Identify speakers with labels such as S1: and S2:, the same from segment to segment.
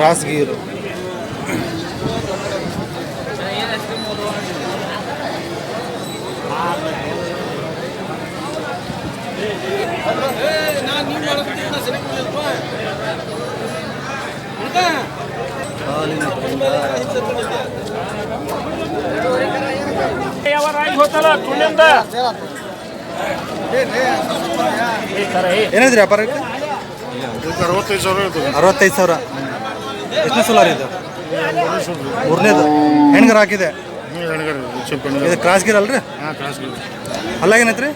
S1: Cross ಗೀರು. ಏನಿದ್ರಿ ವ್ಯಾಪಾರಕ್ಕೆ? 65,000. ಎಷ್ಟನೇ solar ಇದು? ಮೂರನೇದು. ಹೆಣ್ಗರ ಹಾಕಿದೆ. ಇದು ಕ್ರಾಸ್ ಗಿರ್ ಅಲ್ರಿ? ಅಲ್ಲಾಗೇನೈತ್ರಿ?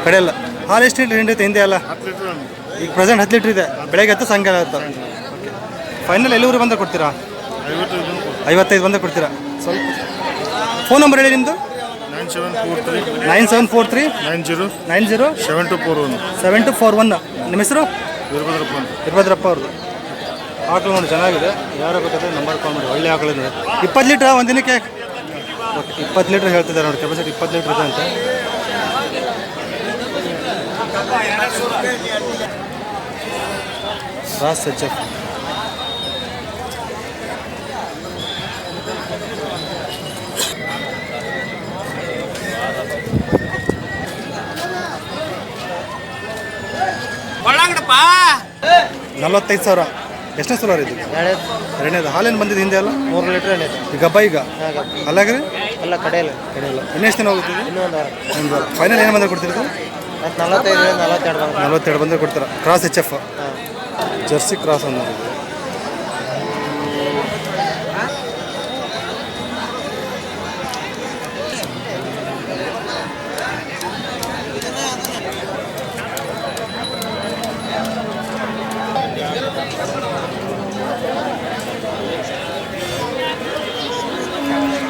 S1: ಕಡೆಯಲ್ಲ. ಹಾಲು ಎಷ್ಟು ಹಿಂಡೈತೆ ಹಿಂದೆ ಅಲ್ಲ? ಈಗ ಪ್ರೆಸೆಂಟ್ 10 ಲೀಟ್ರ್ ಇದೆ. ಬೆಳಗ್ಗೆ ಹತ್ತು ಸಾಯಂಕಾಲ ಹತ್ತು. ಫೈನಲ್ ಎಲ್ಲಿವರೆಗೆ ಬಂದರೆ ಕೊಡ್ತೀರಾ? 55 ಬಂದರೆ ಕೊಡ್ತೀರಾ? ಸ್ವಲ್ಪ ಫೋನ್ ನಂಬರ್ ಹೇಳಿ ನಿಮ್ಮದು. 9743 90 7241. ನಿಮ್ಮ ಹೆಸರು? ವೀರಭದ್ರಪ್ಪ ಅವ್ರದ್ದು. ಆಕಳು ನೋಡಿ ಚೆನ್ನಾಗಿದೆ. ಯಾರು ಬೇಕಾದ್ರೆ ನಂಬರ್ ಕಾಲ್ ಮಾಡಿ. ಒಳ್ಳೆ ಆಕಳಿದೆ. 20 ಲೀಟ್ರ್ ಒಂದು ದಿನಕ್ಕೆ? ಓಕೆ, 20 ಲೀಟ್ರ್ ಹೇಳ್ತಿದ್ದಾರೆ ನೋಡಿ. ಕೆಪಾಸಿಟಿ 20 ಲೀಟ್ರ್ ಇದೆ ಅಂತ. ರಾಸ್ HF. $45,000. ಎಷ್ಟನೇ ಸೋಲಾರ್ ಇದು? ಎರಡನೇದು. ಹಾಲೇನು ಬಂದಿದೆ ಹಿಂದೆ ಅಲ್ಲ?
S2: 3 ಲೀಟ್ರ್ ಎಣ್ಣೆ
S1: ಈಗ ಹಬ್ಬ ಈಗ ಅಲ್ಲಾಗ್ರಿ?
S2: ಎಲ್ಲ ಕಡೆಯಲ್ಲ.
S1: ಇನ್ನೆಷ್ಟು ದಿನ ಹೋಗುತ್ತದೆ?
S2: ಇನ್ನೊಂದು ವಾರ.
S1: ಫೈನಲ್ ಏನು ಬಂದರೆ ಕೊಡ್ತೀರಿ?
S2: 45
S1: ಬಂದರೆ ಕೊಡ್ತೀರಾ? ಕ್ರಾಸ್ HF ಜರ್ಸಿ ಕ್ರಾಸ್ ಅನ್ನೋದು.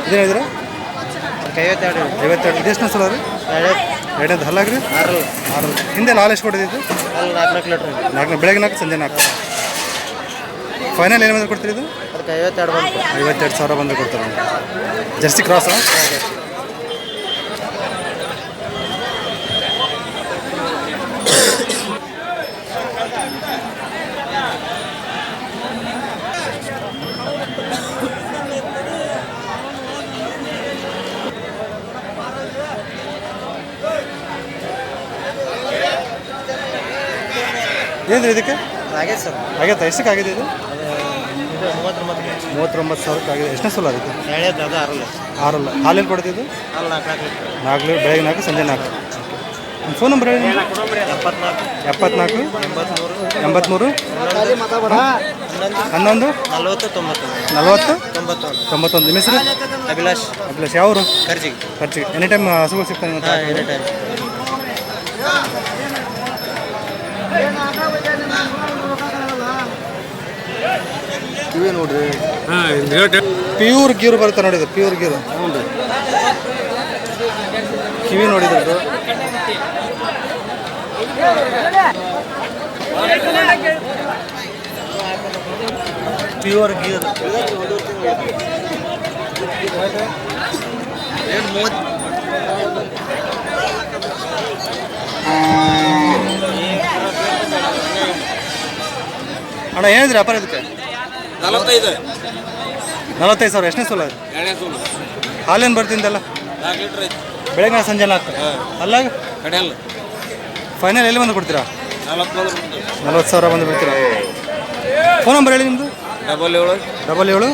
S1: ಇದೇನಿದ್ರೆ? 52. ಇದೆಷ್ಟು ಸಲ ರೀ? ಎರಡನೇದು. ಹಲ್ಲಾಗ್ರಿ? 6. ಹಿಂದೆ ಹಾಲು ಎಷ್ಟು ಕೊಟ್ಟಿದ್ದು?
S2: 4 ಲೀಟ್ರ್.
S1: 4. ಬೆಳಗ್ಗೆ 4 ಸಂಜೆ 4. ಫೈನಲ್ ಏನು ಬಂದರೆ ಕೊಡ್ತೀರಿ ಇದು? 52,000 ಬಂದರೆ ಕೊಡ್ತಾರೆ. ಜರ್ಸಿ ಕ್ರಾಸಾ? ಏನ್ರಿ ಇದಕ್ಕೆ?
S2: ಆಗೈತೆ ಸರ್.
S1: ಆಗೈತಾ? ಎಷ್ಟಕ್ಕೆ ಆಗಿದೆ ಇದು? 39,000 ಆಗಿದೆ. ಎಷ್ಟನೇ ಸೋಲ ಆಗುತ್ತೆ? 6. ಹಾಲೇನು ಕೊಡ್ತಿದ್ದು? 4 ಲೀಟ್ರ್. ಬೆಳಗ್ಗೆ 4 ಸಂಜೆ 4. ಫೋನ್ ನಂಬರ್ ಹೇಳಿ. 74 83 11
S2: 40
S1: 91. ನಿಮ್ಮ ಹೆಸರು?
S2: ಅಭಿಲಾಷ್.
S1: ಯಾವರು?
S2: ಖರ್ಚಿಗೆ.
S1: ಎನಿ ಟೈಮ್ ಹಸುಗಳು ಸಿಗ್ತಾನೆ?
S2: Any time.
S1: ಇವೆ ನೋಡ್ರಿ. ಪ್ಯೂರ್ ಗೀರು ಬರುತ್ತೆ ನೋಡಿ. ಇದು ಪ್ಯೂರ್ ಗೀರು. ಕಿವಿ ನೋಡಿದ್ರು. ಪ್ಯೂರ್ ಗೀರು. ಅಣ್ಣ ಏನಿದ್ರಿ ವ್ಯಾಪಾರ ಇದಕ್ಕೆ? 45,000. ಎಷ್ಟನೇ ಸೋಲ? ಹಾಲೇನು ಬರ್ತಿದ್ದಲ್ಲ? ಬೆಳಗ್ಗೆ ಸಂಜೆ 4. ಅಲ್ಲ ಫೈನಲ್ ಎಲ್ಲಿ ಬಂದು ಕೊಡ್ತೀರಾ? 40,000 ಬಂದು ಬಿಡ್ತೀರಾ? ಫೋನ್ ನಂಬರ್ ಹೇಳಿ ನಿಮ್ಮದು.
S2: 77
S1: 60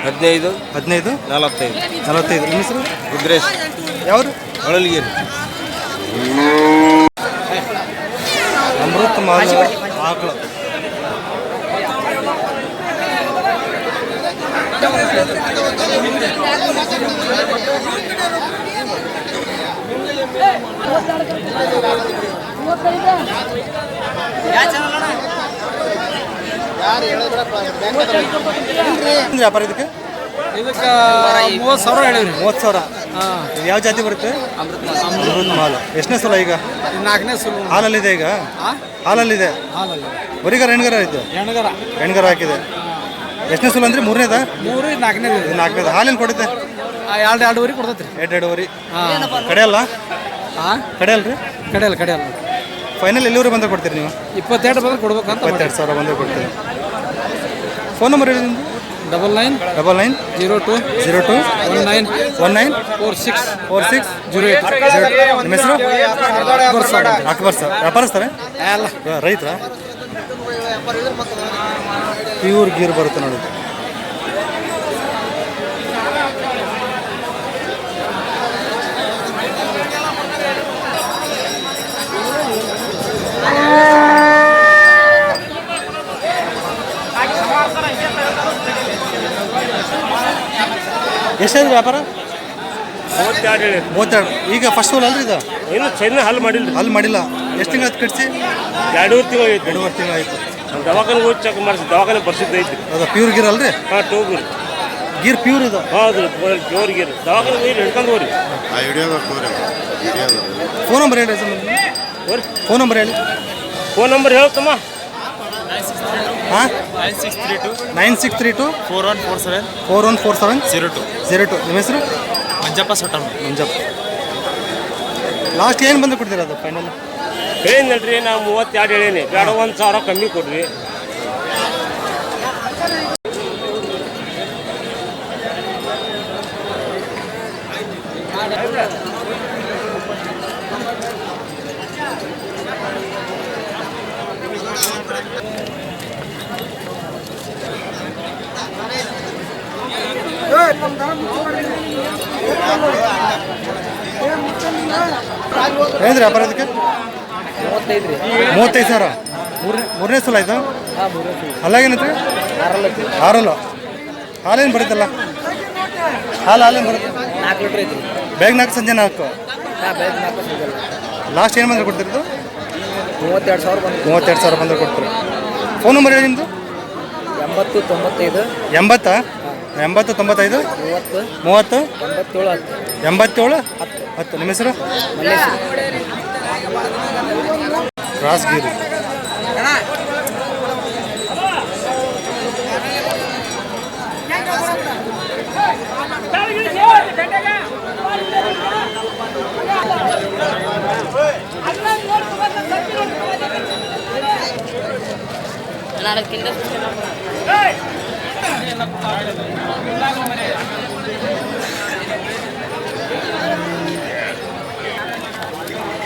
S2: 68 15 45.
S1: ನಿಮ್ಮ ಹೆಸರು?
S2: ರುದ್ರೇಶ್.
S1: ಯಾವರು?
S2: ಹೊಳಲ್ಗಿರಿ.
S1: ಅಮೃತ್ ಮಾಲ್ ಆಕಳು. ವ್ಯಾಪಾರ ಇದಕ್ಕೆ?
S2: 30,000 ಹೇಳಿವ್ರಿ.
S1: 30,000. ಇದು ಯಾವ ಜಾತಿ ಬರುತ್ತೆ? ಅಮೃತ್ ಮಾಲ್. ಎಷ್ಟನೇ ಸಲ ಈಗ?
S2: 4ನೇ ಸಲ.
S1: ಹಾಲಲ್ಲಿದೆ ಈಗ? ಹಾಲಲ್ಲಿದೆ. ಬರೀಗಾರ ಹೆಣ್ಗಾರ ಐತೆ? ಹೆಣ್ಗಾರ ಹಾಕಿದೆ. ಎಷ್ಟನೇ ಸಲ ಅಂದ್ರೆ? 3ನೇದ?
S2: 3 4ನೇದು.
S1: 4ನೇದು. ಹಾಲೇನು ಕೊಡುತ್ತೆ?
S2: 2.5 ಕೊಡ್ತೈತೆ ರೀ.
S1: 2.5. ಕಡೆ ಅಲ್ಲ? ಕಡೆ ಅಲ್ರಿ?
S2: ಕಡೆಯಲ್ಲ.
S1: ಫೈನಲ್ ಎಲ್ಲಿವರೆಗೆ ಬಂದರೆ ಕೊಡ್ತೀರಿ ನೀವು?
S2: 22 ಬಂದ್ರೆ ಕೊಡ್ಬೇಕಂತ
S1: 22,000 ಬಂದರೆ ಕೊಡ್ತೀರಿ. ಫೋನ್ ನಂಬರ್ ಹೇಳಿ ನಿಮ್ಮದು?
S2: 99
S1: 02
S2: 19
S1: 46
S2: 08.
S1: ನಿಮ್ಮ ಹೆಸರು? ಅಕ್ಬರ್ ಸರ್. ವ್ಯಾಪಾರಸ್ತಾರೆ? ರೈತರ? ಪ್ಯೂರ್ ಗೀರ್ ಬರುತ್ತೆ ನೋಡಿ. ಎಷ್ಟಾದ್ರು ವ್ಯಾಪಾರ? 32. ಈಗ ಫಸ್ಟ್ ಹೋಲ್ ಅಲ್ರಿ ಇದು?
S3: ಏನು ಸೈನ್ ಹಲ್ ಮಾಡಿಲ್ಲ.
S1: ಅಲ್ಲಿ ಮಾಡಿಲ್ಲ. ಎಷ್ಟು ತಿಂಗಳು ಕಟ್ಸಿ?
S3: 2 ತಿಂಗಳು ಆಯ್ತು.
S1: 2.5 ತಿಂಗಳು ಆಯ್ತು.
S3: ದವಾಖಾನೆ ಹೋಗಿ ಚೆಕ್ ಮಾಡಿಸಿ ದವಾಖಾನೆ ಬರ್ಸಿದ್ದು ಐತಿ.
S1: ಹೌದಾ? ಪ್ಯೂರ್ ಗೀರ್ ಅಲ್ರಿ?
S3: ಹಾಂ, ಟೋಗೂರು
S1: ಗೀರ್ ಪ್ಯೂರ್ ಇದು?
S3: ಹೌದು, ಪ್ಯೂರ್ ಗೀರ್. ದವಾಖಾನೆ ಹೋಗಿ ಹಿಡ್ಕೊಂಡು ಹೋಗ್ರಿ.
S1: ಫೋನ್ ನಂಬರ್ ಹೇಳಿ ಸರ್. ಫೋನ್ ನಂಬರ್ ಹೇಳಿ.
S3: ಫೋನ್ ನಂಬರ್ ಹೇಳ್ತಮ್ಮ.
S1: ಹಾಂ,
S4: 9632
S1: 9632
S4: 4147
S1: 4147 02. ನಿಮ್ಮ ಹೆಸರು?
S4: ಮಂಜಪ್ಪ ಸೊಟ್ಟಮ್ಮ.
S1: ಮಂಜಪ್ಪ. ಲಾಸ್ಟ್ ಏನು ಬಂದು ಕೊಡ್ತೀರಾ ಅದು ಫೈನಲ್?
S3: ಹೇಳಿದ್ನಲ್ರಿ, ನಾವು 32 ಹೇಳೀನಿ. ಬೇಡ, 1,000 ಕಮ್ಮಿ ಕೊಡ್ರಿ.
S1: ಏನ್ರಿ ವ್ಯಾಪಾರ ಇದಕ್ಕೆ? 35,000. ಮೂರನೇ ಸಲ ಆಯ್ತು. ಅಲ್ಲಾಗೇನೈತ್ರಿ? 6. ಹಾಲೇನು ಬರುತ್ತಲ್ಲ? ಹಾಲೇನು ಬರುತ್ತೆ?
S2: 4 ಲೀಟ್ರ್ ಐತ್ರಿ.
S1: ಬೇಗ 4, ಸಂಜೆ 4. ಲಾಸ್ಟ್ ಏನು ಬಂದ್ರೆ ಕೊಡ್ತಿರೋದು?
S2: 32,000 ಬಂದು.
S1: 32,000 ಬಂದ್ರೆ ಕೊಡ್ತೀರಿ. ಫೋನ್ ನಂಬರ್ ಹೇಳಿ ನಿಮ್ಮದು?
S2: 80 95
S1: 80 80 95 30 87 10. ನಿಮ್ಮ ಹೆಸರು? ಕ್ರಾಸ್ ಗೀರ್.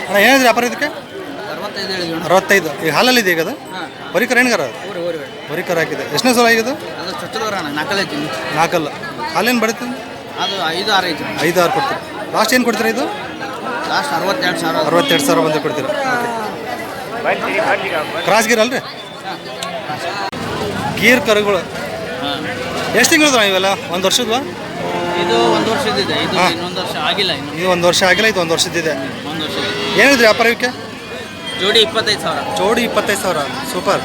S1: ಅಣ್ಣ ಏನಿದೆ ವ್ಯಾಪಾರ ಇದಕ್ಕೆ? 65. ಈಗ ಹಾಲಲ್ಲಿ ಇದೆ ಈಗ ಅದು? ಬರೀಕರ ಹೆಣ್ಗಾರ? ಬರೀಕರ ಹಾಕಿದೆ. ಎಷ್ಟನೇ ಸಲ ಆಗಿದೆ? 4. ಹಾಲೇನು ಬರುತ್ತೆ?
S2: ಅದು 5-6 ಐತಿ.
S1: 5-6 ಕೊಡ್ತೀರಿ. ಲಾಸ್ಟ್ ಏನು ಕೊಡ್ತೀರಾ ಇದು?
S2: ಲಾಸ್ಟ್ 62,000.
S1: 62,000 ಬಂದು ಕೊಡ್ತೀರಾ? ಕ್ರಾಸ್ ಗೀರ್ ಅಲ್ರಿ? ಗೀರ್ ಕರುಗಳು ಎಷ್ಟು ತಿಂಗಳದ ಇವೆಲ್ಲ? 1 ವರ್ಷದ್ವಾ?
S2: ಇದು 1 ವರ್ಷದಿದೆ. ಇದು
S1: ಹಾಂ.
S2: ಇನ್ನೊಂದು ವರ್ಷ ಆಗಿಲ್ಲ.
S1: ಇದು 1 ವರ್ಷ ಆಗಿಲ್ಲ, ಇದು 1 ವರ್ಷದಿದೆ.
S2: 1 ವರ್ಷ.
S1: ಏನಿದ್ರಿ ವ್ಯಾಪಾರ ಇವಕ್ಕೆ?
S2: ಜೋಡಿ 25,000.
S1: ಜೋಡಿ 25,000. ಸೂಪರ್.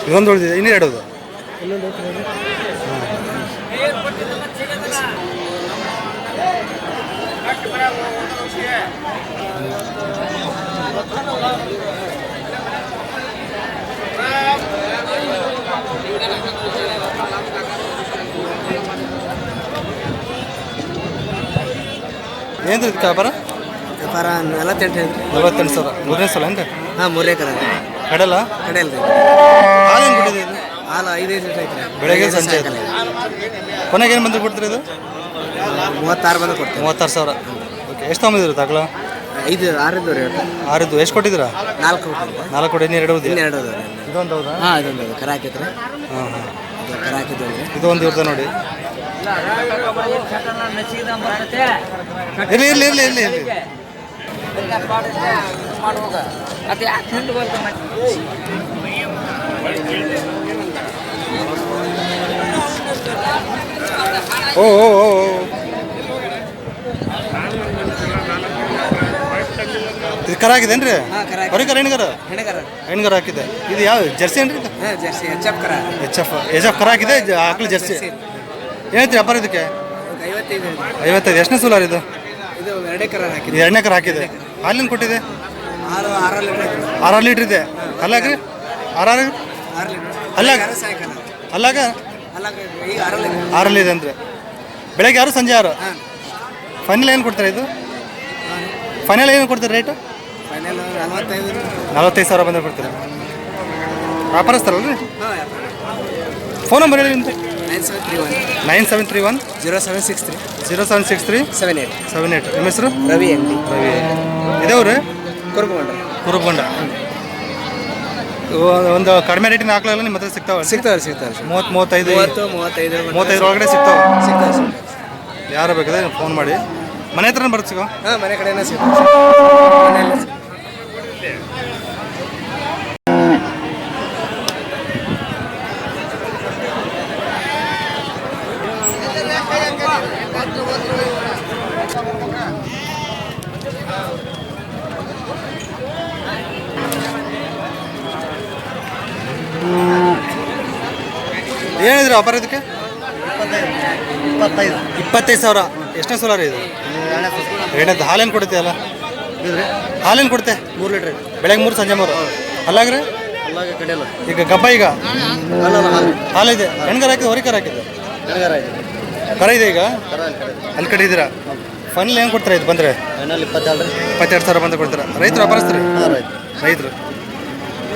S1: ಇದೊಂದು ಉಳಿದಿದೆ, ಇನ್ನೂ 2. ಏನ್ರಿ ಇದಕ್ಕೆ ವ್ಯಾಪಾರ?
S2: ವ್ಯಾಪಾರ 48 ಹೇಳ್ರಿ.
S1: 48,000. ಮೂರನೇ ಸಲ ಏನ್ರಿ?
S2: ಹಾಂ, 3 ಎಕರೆ
S1: ಕಡಲ
S2: ಕಡೆಯಲ್ಲ ರೀ.
S1: ಹಾಲೇನು ಕೊಟ್ಟಿದೆ ಇದು?
S2: ಹಾಲು 5 ಲೀಟ್ರ್ ಐತ್ರಿ.
S1: ಬೆಳಗ್ಗೆ ಸಂಜೆ ಕೊನೆಗೆ ಏನು ಬಂದ್ರೆ ಕೊಡ್ತೀರಿ ಇದು?
S2: 36 ಬಂದು ಕೊಡ್ತೀವಿ.
S1: 36,000. ಓಕೆ. ಎಷ್ಟು ತೊಗೊಂಡಿದ್ರು ತಗೊಳ?
S2: 6 ಇದ್ದವ್ರಿ.
S1: 6. ಎಷ್ಟು ಕೊಟ್ಟಿದ್ದೀರಾ?
S2: 4
S1: 4 ಕೊಡಿ, ಇನ್ನೂ 2 ಇದೆ.
S2: 2 ಅದಾವೆ.
S1: ಇದೊಂದು ಹೌದಾ?
S2: ಹಾಂ, ಇದೊಂದು ಕರ ಹಾಕಿದ್ರಿ.
S1: ಹಾಂ ಹಾಂ.
S2: ಕರ ಹಾಕಿದ್ವಿ.
S1: ಇದು ಒಂದು ಇರ್ತದೆ ನೋಡಿ. ಇರಲಿ ಇರಲಿ ಇರಲಿ ಇರಲಿ ಇರಲಿ. ಓ ಓ ಓ. ಇದು ಕರ ಹಾಕಿದೇನ್ರಿ? ಹೊರಗರ ಹೆಣ್ಗರ? ಹೆಣ್ಗರ ಹಾಕಿದೆ. ಇದು ಯಾವ ಜರ್ಸಿ ಏನ್ರಿ?
S2: ಜರ್ಸಿ ಎಚ್ ಎಫ್
S1: ಕರ ಹಾಕಿದೆ. ಆಕಳು ಜರ್ಸಿ. ಏನೈತಿ ವ್ಯಾಪಾರ ಇದಕ್ಕೆ? 55. ಎಷ್ಟನೇ ಸೋಲಾರ್ ಇದು?
S2: ಇದು 2 ಕರ ಹಾಕಿದೆ.
S1: 2ನೇ ಕರ ಹಾಕಿದೆ. ಹಾಲಿನ ಕೊಟ್ಟಿದೆ?
S2: 6 ಲೀಟ್ರ್.
S1: 6 ಲೀಟ್ರ್ ಇದೆ. ಅಲ್ಲಾಗ್ರಿ? 6 ಅಲ್ಲಾಗ ಅಲ್ಲಾಗ 6 ಇದೆ ಅಂದರೆ ಬೆಳಗ್ಗೆ 6 ಸಂಜೆ 6.
S2: ಹಾಂ
S1: ಫೈನಲ್ ಏನು ಕೊಡ್ತಾರೆ ಇದು? ಫೈನಲ್ ಏನು ಕೊಡ್ತಾರೆ ರೇಟು?
S2: ಫೈನಲ್ 45.
S1: 45,000 ಬಂದರೆ ಕೊಡ್ತೀರಾ? ವ್ಯಾಪಾರಸ್ಥರಲ್ರಿ?
S2: ಹಾಂ
S1: ಫೋನ್ ನಂಬರ್ ಹೇಳಿ ನಿಮ್ಮದು.
S2: 9731
S1: 9731
S2: 0763
S1: 0763
S2: 78
S1: 78. ನಿಮ್ಮ ಹೆಸರು?
S2: ರವಿ ಅಂಗಡಿ
S1: ರವಿ. ಇದೇವ್ರಿ?
S2: ಕುರುಬಗೊಂಡ
S1: ಕುರುಬಗೊಂಡ. ಒಂದು ಕಡಿಮೆ ರೇಟಿನ ಆಕಳೆಲ್ಲ ನಿಮ್ಮ ಹತ್ರ ಸಿಗ್ತಾವೆ?
S2: ಸಿಗ್ತಾವ್ರಿ
S1: 30 35
S2: 35
S1: 35 ಒಳಗಡೆ ಸಿಗ್ತಾವೆ.
S2: ಸಿಗ್ತಾವೆ.
S1: ಯಾರು ಬೇಕಾದ್ರೆ ಫೋನ್ ಮಾಡಿ. ಮನೆ ಹತ್ರನೇ ಬರುತ್ತೆ ಸಿಗೋ?
S2: ಹಾಂ ಮನೆ ಕಡೆನೇ ಸಿಗ್ತಾವೆ. ಮನೆಯಲ್ಲೇ ಸಿಗ್ತಾವೆ.
S1: ಏನಿದ್ರಿ ವ್ಯಾಪಾರ ಇದಕ್ಕೆ? 25,000. ಎಷ್ಟನೇ ಸೋಲಾರ ಇದು? ಎರಡನೇದು. ಹಾಲೇನು ಕೊಡುತ್ತೆ ಅಲ್ಲ? ಹಾಲೇನು ಕೊಡುತ್ತೆ?
S2: 3 ಲೀಟ್ರ್
S1: ಬೆಳಗ್ಗೆ 3 ಸಂಜೆ 3. ಅಲ್ಲಾಗ್ರಿ?
S2: ಅಲ್ಲಾಗ ಕಡೆಯಲ್ಲ
S1: ಈಗ ಗಬ್ಬ ಈಗ
S2: ಅಲ್ಲ
S1: ಹಾಲಿದೆ. ಹೆಣ್ಗಾರ ಹಾಕಿದೆ ಹೊರಗೆ ಹಾಕಿದೆ? ಕರ ಇದೆ ಈಗ ಅಲ್ಲಿ ಕಡೆ ಇದ್ದೀರಾ? ಫೈನಲ್ ಏನು ಕೊಡ್ತಾರೆ ಇದು ಬಂದರೆ?
S2: ಫೈನಲ್ 22
S1: 22,000 ಬಂದು ಕೊಡ್ತಾರೆ. ರೈತರು ವ್ಯಾಪಾರಸ್ತಾರೆ? ರೈತರು.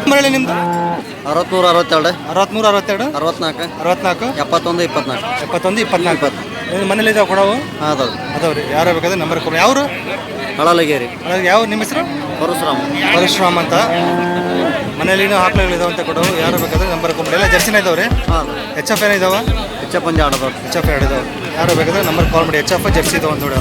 S1: ಮರಳಿ ನಿಮ್ಮದು?
S2: 63 62
S1: 63 62
S2: 64
S1: 64
S2: 71 24
S1: 71 24. ಮನೇಲಿ ಇದಾವೆ ಕೊಡವು?
S2: ಹಾಂ ಅದಾವೆ.
S1: ಅದಾವ್ರಿ. ಯಾರು ಬೇಕಾದ್ರೆ ನಂಬರ್ ಕೊಡಿ. ಯಾವರು?
S2: ಹಳಲಗೇರಿ
S1: ಯಾವ ನಿಮ್ಮ ಹೆಸರು? ಪರಶುರಾಮ್ ಅಂತ. ಮನೇಲಿ ಆಕಳುಗಳಿದಾವೆ ಅಂತ ಕೊಡವು. ಯಾರು ಬೇಕಾದ್ರೆ ನಂಬರ್ ಕೊಡಿ. ಎಲ್ಲ ಜರ್ಸಿನ ಇದಾವ್ರಿ?
S2: ಹಾಂ
S1: ಎಚ್ ಎಫ್ ಏನಿದಾವೆ?
S2: ಹೆಚ್ಚ ಪಂಜ ಆಡೋದು
S1: ಎಚ್ ಎಫ್ 2 ಇದಾವೆ. ಯಾರು ಬೇಕಾದ್ರೆ ನಂಬರ್ ಕಾಲ್ ಮಾಡಿ. ಎಚ್ ಎಫ್ ಜರ್ಸಿ ಇದಾವೆ ಅಂತ ನೋಡಿ.